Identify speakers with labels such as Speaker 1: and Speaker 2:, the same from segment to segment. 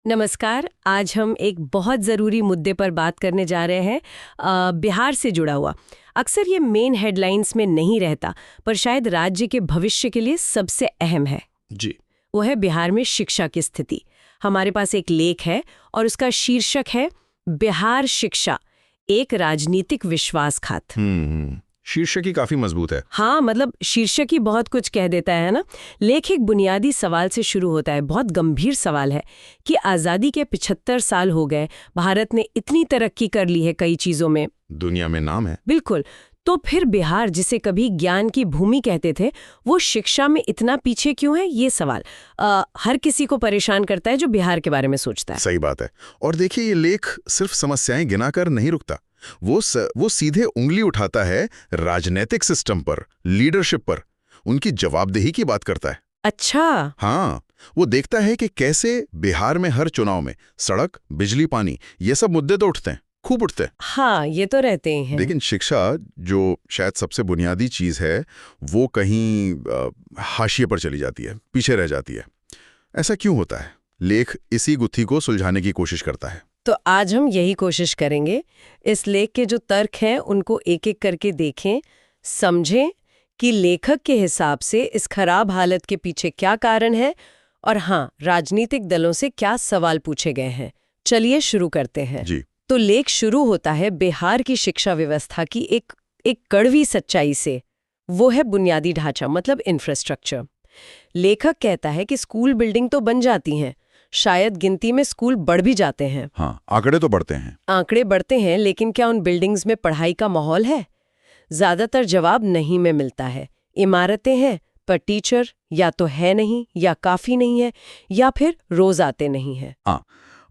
Speaker 1: नमस्कार। आज हम एक बहुत ज़रूरी मुद्दे पर बात करने जा रहे हैं, बिहार से जुड़ा हुआ। अक्सर ये मेन हेडलाइंस में नहीं रहता, पर शायद राज्य के भविष्य के लिए सबसे अहम है।
Speaker 2: जी।
Speaker 1: वो है बिहार में शिक्षा की स्थिति। हमारे पास एक लेख है और उसका शीर्षक है बिहार शिक्षा, एक राजनीतिक विश्वासघात।
Speaker 2: शीर्षक ही काफी मजबूत है।
Speaker 1: हाँ, मतलब शीर्षक ही बहुत कुछ कह देता है ना। लेख एक बुनियादी सवाल से शुरू होता है, बहुत गंभीर सवाल है कि आज़ादी के 75 साल हो गए, भारत ने इतनी तरक्की कर ली है कई चीज़ों में,
Speaker 2: दुनिया में नाम है।
Speaker 1: बिल्कुल। तो फिर बिहार, जिसे कभी ज्ञान की भूमि कहते थे, वो शिक्षा में इतना पीछे क्यों है? ये सवाल हर किसी को परेशान करता है जो बिहार के बारे में सोचता है।
Speaker 2: सही बात है। और देखिए, ये लेख सिर्फ समस्याएं गिनाकर नहीं रुकता। वो सीधे उंगली उठाता है राजनीतिक सिस्टम पर, लीडरशिप पर, उनकी जवाबदेही की बात करता है।
Speaker 1: अच्छा।
Speaker 2: हाँ, वो देखता है कि कैसे बिहार में हर चुनाव में सड़क, बिजली, पानी, ये सब मुद्दे तो उठते हैं, खूब उठते हैं।
Speaker 1: हाँ, ये तो रहते हैं।
Speaker 2: लेकिन शिक्षा, जो शायद सबसे बुनियादी चीज है, वो कहीं हाशिए पर चली जाती है, पीछे रह जाती है। ऐसा क्यों होता है? लेख इसी गुत्थी को सुलझाने की कोशिश करता है।
Speaker 1: तो आज हम यही कोशिश करेंगे। इस लेख के जो तर्क हैं उनको एक एक करके देखें, समझें कि लेखक के हिसाब से इस खराब हालत के पीछे क्या कारण है, और हाँ, राजनीतिक दलों से क्या सवाल पूछे गए हैं। चलिए शुरू करते हैं।
Speaker 2: जी।
Speaker 1: तो लेख शुरू होता है बिहार की शिक्षा व्यवस्था की एक कड़वी सच्चाई से। वो है बुनियादी ढांचा, मतलब इंफ्रास्ट्रक्चर। लेखक कहता है कि स्कूल बिल्डिंग तो बन जाती हैं, शायद गिनती में स्कूल बढ़ भी जाते हैं।
Speaker 2: हाँ, आंकड़े तो बढ़ते हैं।
Speaker 1: आंकड़े बढ़ते हैं, लेकिन क्या उन बिल्डिंग्स में पढ़ाई का माहौल है? ज्यादातर जवाब नहीं में मिलता है। इमारतें हैं, पर टीचर या तो है नहीं, या काफी नहीं है, या फिर रोज आते नहीं है।
Speaker 2: हाँ,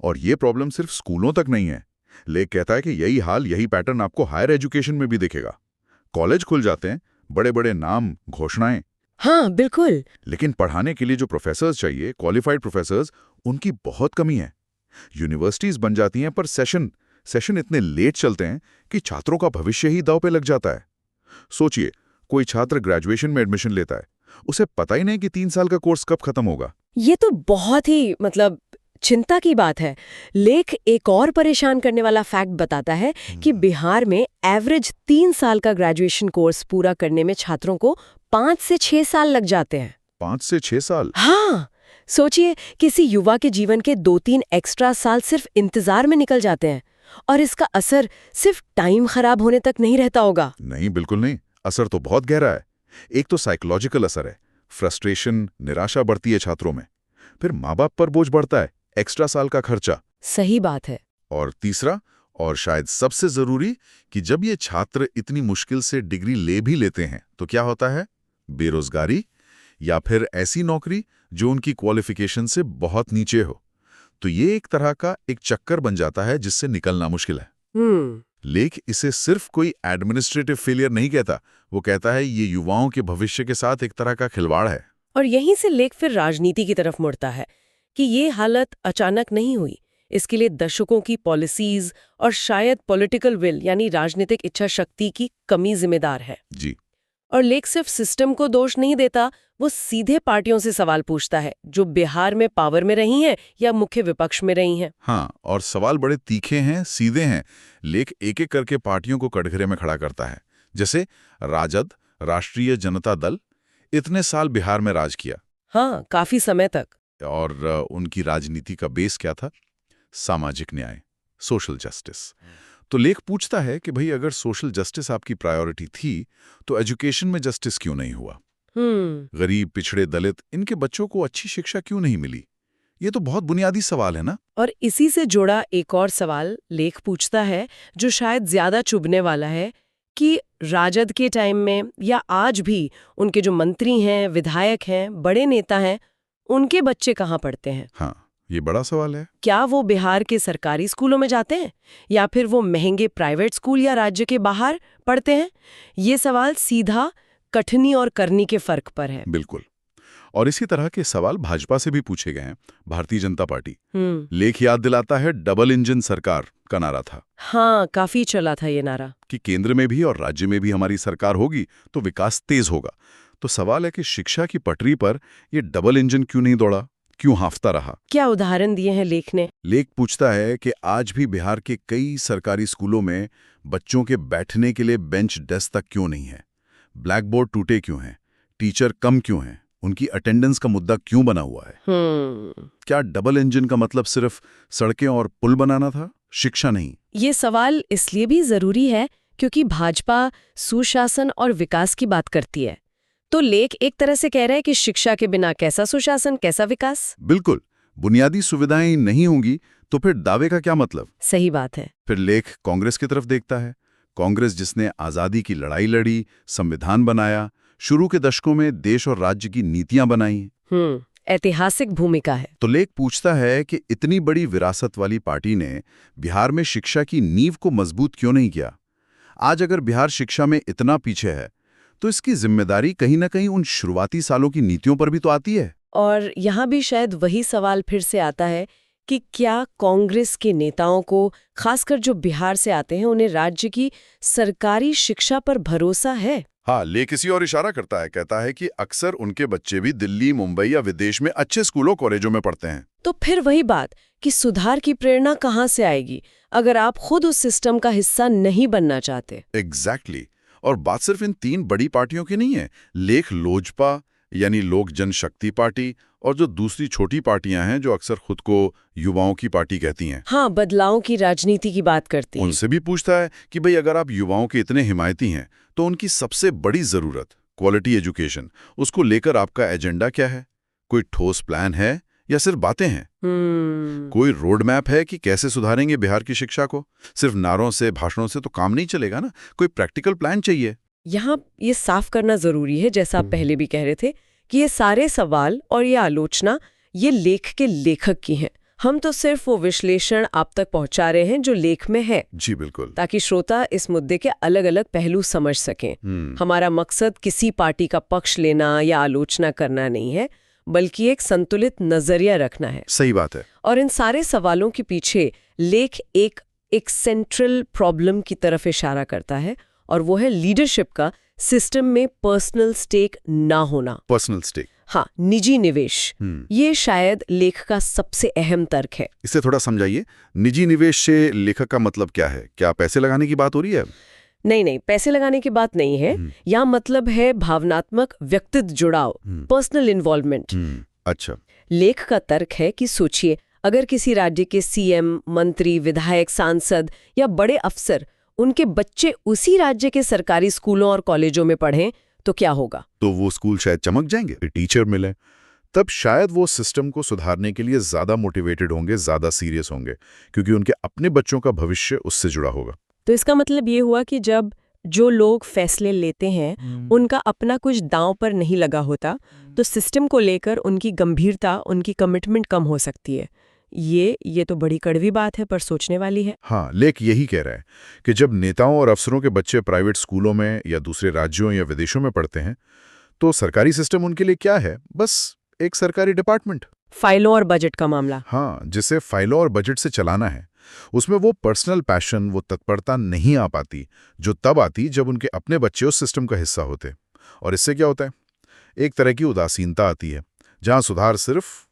Speaker 2: और ये प्रॉब्लम सिर्फ स्कूलों तक नहीं है। लेख कहता है कि यही पैटर्न आपको हायर एजुकेशन में भी दिखेगा। कॉलेज खुल जाते हैं, बड़े बड़े नाम, घोषणाएं,
Speaker 1: हाँ बिल्कुल।
Speaker 2: लेकिन पढ़ाने के लिए जो प्रोफेसर्स चाहिए, क्वालिफाइड प्रोफेसर्स, उनकी बहुत कमी है। यूनिवर्सिटीज बन जाती हैं, पर सेशन इतने लेट चलते हैं कि छात्रों का भविष्य ही दांव पे लग जाता है। सोचिए, कोई छात्र ग्रेजुएशन में एडमिशन लेता है, उसे पता ही नहीं कि 3 साल का कोर्स कब खत्म होगा।
Speaker 1: ये तो बहुत ही चिंता की बात है। लेख एक और परेशान करने वाला फैक्ट बताता है कि बिहार में एवरेज 3 साल का ग्रेजुएशन कोर्स पूरा करने में छात्रों को 5 से 6 साल लग जाते हैं।
Speaker 2: 5 से 6 साल?
Speaker 1: हाँ, सोचिए, किसी युवा के जीवन के 2-3 एक्स्ट्रा साल सिर्फ इंतजार में निकल जाते हैं, और इसका असर सिर्फ टाइम खराब होने तक नहीं रहता होगा।
Speaker 2: नहीं, बिल्कुल नहीं। असर तो बहुत गहरा है। एक तो साइकोलॉजिकल असर है, फ्रस्ट्रेशन, निराशा बढ़ती है छात्रों में। फिर माँ बाप पर बोझ बढ़ता है, एक्स्ट्रा साल का खर्चा।
Speaker 1: सही बात है।
Speaker 2: और तीसरा, और शायद सबसे जरूरी, कि जब ये छात्र इतनी मुश्किल से डिग्री ले भी लेते हैं तो क्या होता है? बेरोजगारी, या फिर ऐसी नौकरी जो उनकी क्वालिफिकेशन से बहुत नीचे हो। तो ये एक तरह का एक चक्कर बन जाता है जिससे निकलना मुश्किल है। लेख इसे सिर्फ कोई एडमिनिस्ट्रेटिव फेलियर नहीं कहता, वो कहता है ये युवाओं के भविष्य के साथ एक तरह का खिलवाड़ है।
Speaker 1: और यहीं से लेख फिर राजनीति की तरफ मुड़ता है कि ये हालत अचानक नहीं हुई। इसके लिए दशकों की पॉलिसीज और शायद पॉलिटिकल विल, यानी राजनीतिक इच्छा शक्ति की कमी जिम्मेदार है।
Speaker 2: जी।
Speaker 1: और लेख सिर्फ सिस्टम को दोष नहीं देता, वो सीधे पार्टियों से सवाल पूछता है जो बिहार में पावर में रही हैं या मुख्य विपक्ष में रही हैं।
Speaker 2: हाँ, और सवाल बड़े तीखे हैं, सीधे हैं। लेख एक एक करके पार्टियों को कटघरे में खड़ा करता है। जैसे राजद, राष्ट्रीय जनता दल, इतने साल बिहार में राज किया।
Speaker 1: हाँ, काफी समय तक।
Speaker 2: और उनकी राजनीति का बेस क्या था? सामाजिक न्याय, सोशल जस्टिस। तो लेख पूछता है कि भाई, अगर सोशल जस्टिस आपकी प्रायोरिटी थी, तो एजुकेशन में जस्टिस क्यों नहीं हुआ? गरीब, पिछड़े, दलित, इनके बच्चों को अच्छी शिक्षा क्यों नहीं मिली? ये तो बहुत बुनियादी सवाल है ना।
Speaker 1: और इसी से जुड़ा एक और सवाल लेख पूछता है जो शायद ज्यादा चुभने वाला है, कि राजद के टाइम में या आज भी उनके जो मंत्री हैं, विधायक हैं, बड़े नेता हैं, उनके बच्चे कहाँ पढ़ते हैं?
Speaker 2: हाँ, ये बड़ा सवाल है।
Speaker 1: क्या वो बिहार के सरकारी स्कूलों में जाते हैं, या फिर वो महंगे प्राइवेट स्कूल या राज्य के बाहर पढ़ते हैं? ये सवाल सीधा कठनी और करनी के फर्क पर है।
Speaker 2: बिल्कुल। और इसी तरह के सवाल भाजपा से भी पूछे गए हैं। भारतीय जनता पार्टी। लेख याद दिलाता है डबल इंजन सरकार का नारा था।
Speaker 1: हाँ, काफी चला था ये नारा,
Speaker 2: कि केंद्र में भी और राज्य में भी हमारी सरकार होगी तो विकास तेज होगा। तो सवाल है कि शिक्षा की पटरी पर ये डबल इंजन क्यों नहीं दौड़ा? क्यों हाफता रहा?
Speaker 1: क्या उदाहरण दिए हैं लेख ने?
Speaker 2: लेख पूछता है कि आज भी बिहार के कई सरकारी स्कूलों में बच्चों के बैठने के लिए बेंच डेस्क तक क्यों नहीं है? ब्लैक बोर्ड टूटे क्यों हैं? टीचर कम क्यों हैं? उनकी अटेंडेंस का मुद्दा क्यों बना हुआ है? क्या डबल इंजन का मतलब सिर्फ सड़कें और पुल बनाना था, शिक्षा नहीं?
Speaker 1: ये सवाल इसलिए भी जरूरी है क्योंकि भाजपा सुशासन और विकास की बात करती है। तो लेख एक तरह से कह रहा है कि शिक्षा के बिना कैसा सुशासन, कैसा विकास?
Speaker 2: बिल्कुल। बुनियादी सुविधाएं नहीं होंगी तो फिर दावे का क्या मतलब?
Speaker 1: सही बात है।
Speaker 2: फिर लेख कांग्रेस की तरफ देखता है। कांग्रेस जिसने आजादी की लड़ाई लड़ी, संविधान बनाया, शुरू के दशकों में देश और राज्य की नीतियां बनाई।
Speaker 1: ऐतिहासिक भूमिका है।
Speaker 2: तो लेख पूछता है कि इतनी बड़ी विरासत वाली पार्टी ने बिहार में शिक्षा की नींव को मजबूत क्यों नहीं किया? आज अगर बिहार शिक्षा में इतना पीछे है तो इसकी जिम्मेदारी कहीं ना कहीं उन शुरुआती सालों की नीतियों पर भी तो आती है।
Speaker 1: और यहाँ भी शायद वही सवाल फिर से आता है कि क्या कांग्रेस के नेताओं को, खासकर जो बिहार से आते हैं, उन्हें राज्य की सरकारी शिक्षा पर भरोसा है?
Speaker 2: हाँ, लेख इसी और इशारा करता है। कहता है कि अक्सर उनके बच्चे भी दिल्ली, मुंबई या विदेश में अच्छे स्कूलों, कॉलेजों में पढ़ते हैं।
Speaker 1: तो फिर वही बात कि सुधार की प्रेरणा कहाँ से आएगी अगर आप खुद उस सिस्टम का हिस्सा नहीं बनना चाहते?
Speaker 2: एग्जैक्टली। और बात सिर्फ इन तीन बड़ी पार्टियों की नहीं है। लेख लोजपा यानी लोक जनशक्ति पार्टी और जो दूसरी छोटी पार्टियां हैं जो अक्सर खुद को युवाओं की पार्टी कहती हैं,
Speaker 1: हाँ, बदलाव की राजनीति की बात करती है,
Speaker 2: उनसे भी पूछता है कि भाई अगर आप युवाओं के इतने हिमायती हैं तो उनकी सबसे बड़ी जरूरत क्वालिटी एजुकेशन, उसको लेकर आपका एजेंडा क्या है? कोई ठोस प्लान है या सिर्फ बातें हैं? कोई रोड मैप है कि कैसे सुधारेंगे बिहार की शिक्षा को? सिर्फ नारों से, भाषणों से तो काम नहीं चलेगा ना, कोई प्रैक्टिकल प्लान चाहिए।
Speaker 1: यहाँ ये साफ करना जरूरी है, जैसा आप पहले भी कह रहे थे, कि ये सारे सवाल और ये आलोचना ये लेख के लेखक की हैं। हम तो सिर्फ वो विश्लेषण आप तक पहुंचा रहे हैं जो लेख में है।
Speaker 2: जी बिल्कुल।
Speaker 1: ताकि श्रोता इस मुद्दे के अलग अलग पहलू समझ सकें। हमारा मकसद किसी पार्टी का पक्ष लेना या आलोचना करना नहीं है, बल्कि एक संतुलित नजरिया रखना है।
Speaker 2: सही बात है।
Speaker 1: और इन सारे सवालों के पीछे लेख एक सेंट्रल प्रॉब्लम की तरफ इशारा करता है, और वो है लीडरशिप का सिस्टम में पर्सनल स्टेक ना होना।
Speaker 2: पर्सनल स्टेक,
Speaker 1: हाँ, निजी निवेश। ये शायद लेख का सबसे अहम तर्क है।
Speaker 2: इसे थोड़ा समझाइए। निजी निवेश से लेखक का मतलब क्या है? क्या पैसे लगाने की बात हो रही है?
Speaker 1: नहीं, पैसे लगाने की बात नहीं है। यहाँ मतलब है भावनात्मक, व्यक्तिगत जुड़ाव, पर्सनल इन्वॉल्वमेंट।
Speaker 2: अच्छा।
Speaker 1: लेख का तर्क है कि सोचिए, अगर किसी राज्य के सीएम, मंत्री, विधायक, सांसद या बड़े अफसर, उनके बच्चे उसी राज्य के सरकारी स्कूलों और कॉलेजों में पढ़ें तो क्या होगा?
Speaker 2: तो वो स्कूल शायद चमक जाएंगे, टीचर मिले, तब शायद वो सिस्टम को सुधारने के लिए ज्यादा मोटिवेटेड होंगे, ज्यादा सीरियस होंगे, क्योंकि उनके अपने बच्चों का भविष्य उससे जुड़ा होगा।
Speaker 1: तो इसका मतलब ये हुआ कि जब जो लोग फैसले लेते हैं उनका अपना कुछ दांव पर नहीं लगा होता, तो सिस्टम को लेकर उनकी गंभीरता, उनकी कमिटमेंट कम हो सकती है। ये तो बड़ी कड़वी बात है, पर सोचने वाली है।
Speaker 2: हाँ, लेख यही कह रहा है कि जब नेताओं और अफसरों के बच्चे प्राइवेट स्कूलों में या दूसरे राज्यों या विदेशों में पढ़ते हैं तो सरकारी सिस्टम उनके लिए क्या है? बस एक सरकारी डिपार्टमेंट।
Speaker 1: फाइलों और बजट का मामला।
Speaker 2: हाँ, जिसे फाइलों और बजट से चलाना है। उसमें वो पर्सनल पैशन, वो तत्परता नहीं आ पाती जो तब आती जब उनके अपने बच्चे उस सिस्टम का हिस्सा होते। और इससे क्या होता है? एक तरह की उदासीनता आती है, जहां सुधार सिर्फ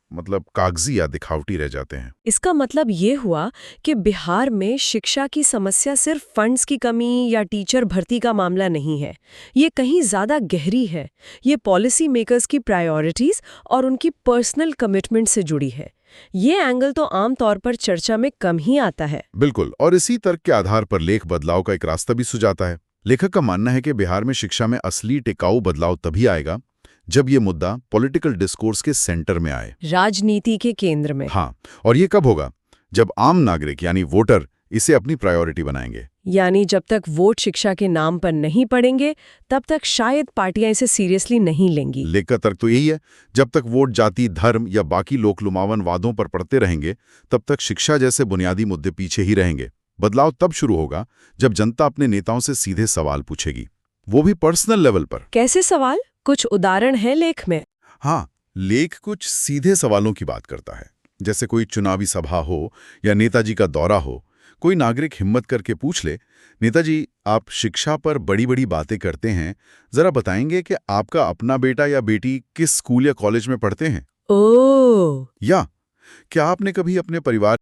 Speaker 2: कागजी या दिखावटी रह जाते हैं।
Speaker 1: इसका मतलब ये हुआ कि बिहार में शिक्षा की समस्या सिर्फ फंड्स की कमी या टीचर भर्ती का मामला नहीं है। ये कहीं ज्यादा गहरी है। ये पॉलिसी मेकर्स की प्रायोरिटीज और उनकी पर्सनल कमिटमेंट से जुड़ी है। ये एंगल तो आमतौर पर चर्चा में कम ही आता है।
Speaker 2: बिल्कुल। और इसी तर्क के आधार पर लेख बदलाव का एक रास्ता भी सुझाता है। लेखक का मानना है कि बिहार में शिक्षा में असली टिकाऊ बदलाव तभी आएगा जब ये मुद्दा पॉलिटिकल डिस्कोर्स के सेंटर में आए,
Speaker 1: राजनीति के केंद्र में।
Speaker 2: हाँ, और ये कब होगा? जब आम नागरिक यानी वोटर इसे अपनी प्रायोरिटी बनाएंगे।
Speaker 1: यानी जब तक वोट शिक्षा के नाम पर नहीं पड़ेंगे तब तक शायद पार्टियां इसे सीरियसली नहीं लेंगी।
Speaker 2: लेख का तर्क तो यही है, जब तक वोट जाति, धर्म या बाकी लोकलुभावन वादों पर पड़ते रहेंगे तब तक शिक्षा जैसे बुनियादी मुद्दे पीछे ही रहेंगे। बदलाव तब शुरू होगा जब जनता अपने नेताओं से सीधे सवाल पूछेगी, वो भी पर्सनल लेवल पर।
Speaker 1: कैसे सवाल? कुछ उदाहरण है लेख में?
Speaker 2: हाँ, लेख कुछ सीधे सवालों की बात करता है। जैसे कोई चुनावी सभा हो या नेताजी का दौरा हो, कोई नागरिक हिम्मत करके पूछ ले, नेताजी आप शिक्षा पर बड़ी बड़ी बातें करते हैं, जरा बताएंगे कि आपका अपना बेटा या बेटी किस स्कूल या कॉलेज में पढ़ते हैं?
Speaker 1: ओह,
Speaker 2: या क्या आपने कभी अपने परिवार